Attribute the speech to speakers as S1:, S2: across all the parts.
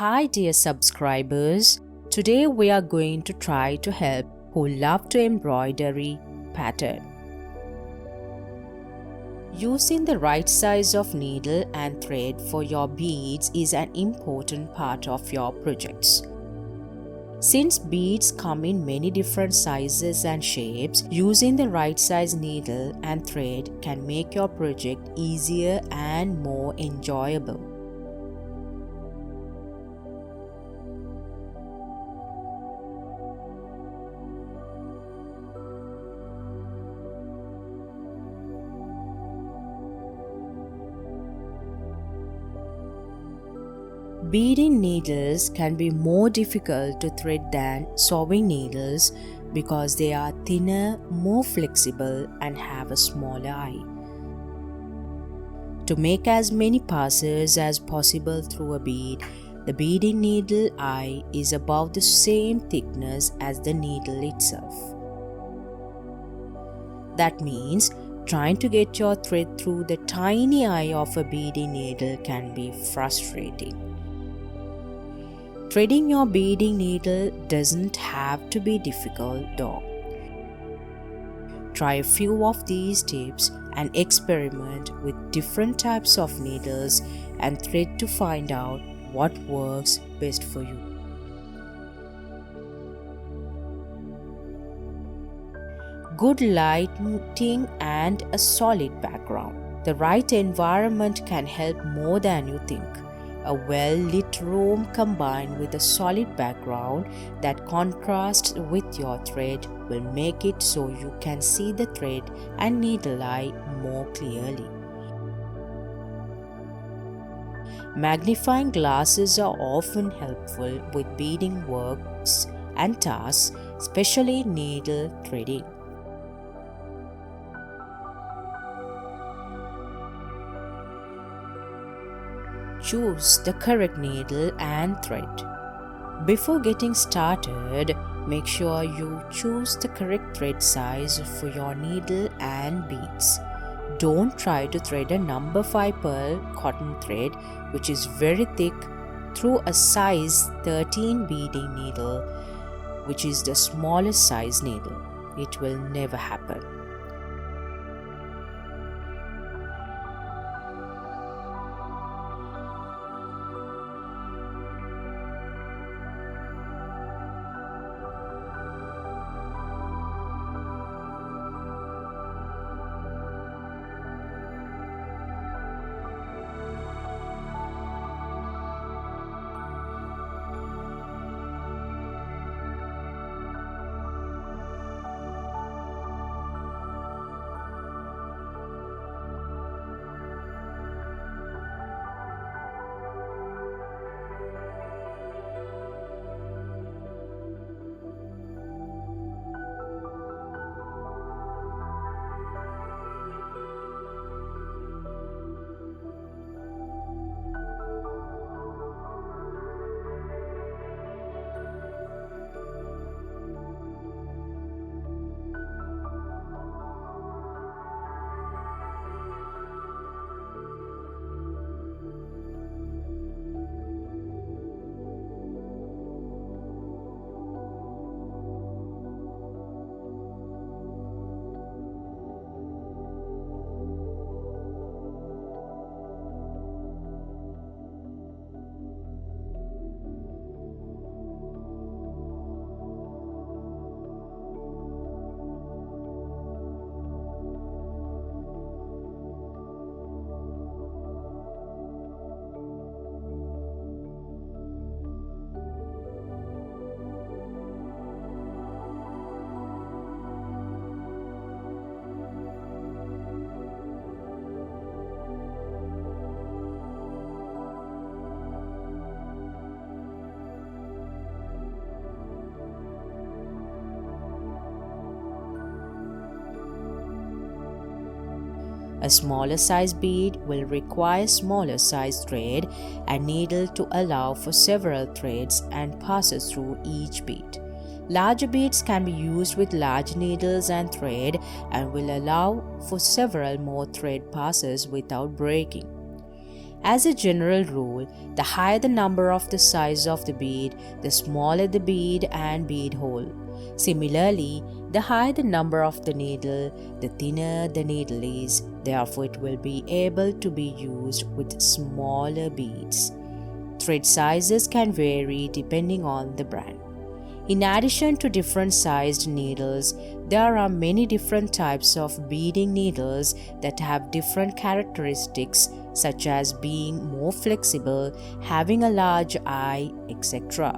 S1: Hi dear subscribers, today we are going to try to help who love to embroidery pattern. Using the right size of needle and thread for your beads is an important part of your projects. Since beads come in many different sizes and shapes, using the right size needle and thread can make your project easier and more enjoyable. Beading needles can be more difficult to thread than sewing needles because they are thinner, more flexible, and have a smaller eye. To make as many passes as possible through a bead, the beading needle eye is about the same thickness as the needle itself. That means trying to get your thread through the tiny eye of a beading needle can be frustrating. Threading your beading needle doesn't have to be difficult though. Try a few of these tips and experiment with different types of needles and thread to find out what works best for you. Good lighting and a solid background. The right environment can help more than you think. A well-lit room combined with a solid background that contrasts with your thread will make it so you can see the thread and needle eye more clearly. Magnifying glasses are often helpful with beading works and tasks, especially needle threading. Choose the correct needle and thread. Before getting started, make sure you choose the correct thread size for your needle and beads. Don't try to thread a number 5 pearl cotton thread, which is very thick, through a size 13 beading needle, which is the smallest size needle. It will never happen. A smaller size bead will require smaller size thread and needle to allow for several threads and passes through each bead. Larger beads can be used with large needles and thread and will allow for several more thread passes without breaking. As a general rule, the higher the number of the size of the bead, the smaller the bead and bead hole. Similarly, the higher the number of the needle, the thinner the needle is, therefore it will be able to be used with smaller beads. Thread sizes can vary depending on the brand. In addition to different sized needles, there are many different types of beading needles that have different characteristics, such as being more flexible, having a large eye, etc.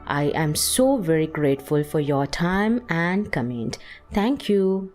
S1: I am so very grateful for your time and comment. Thank you.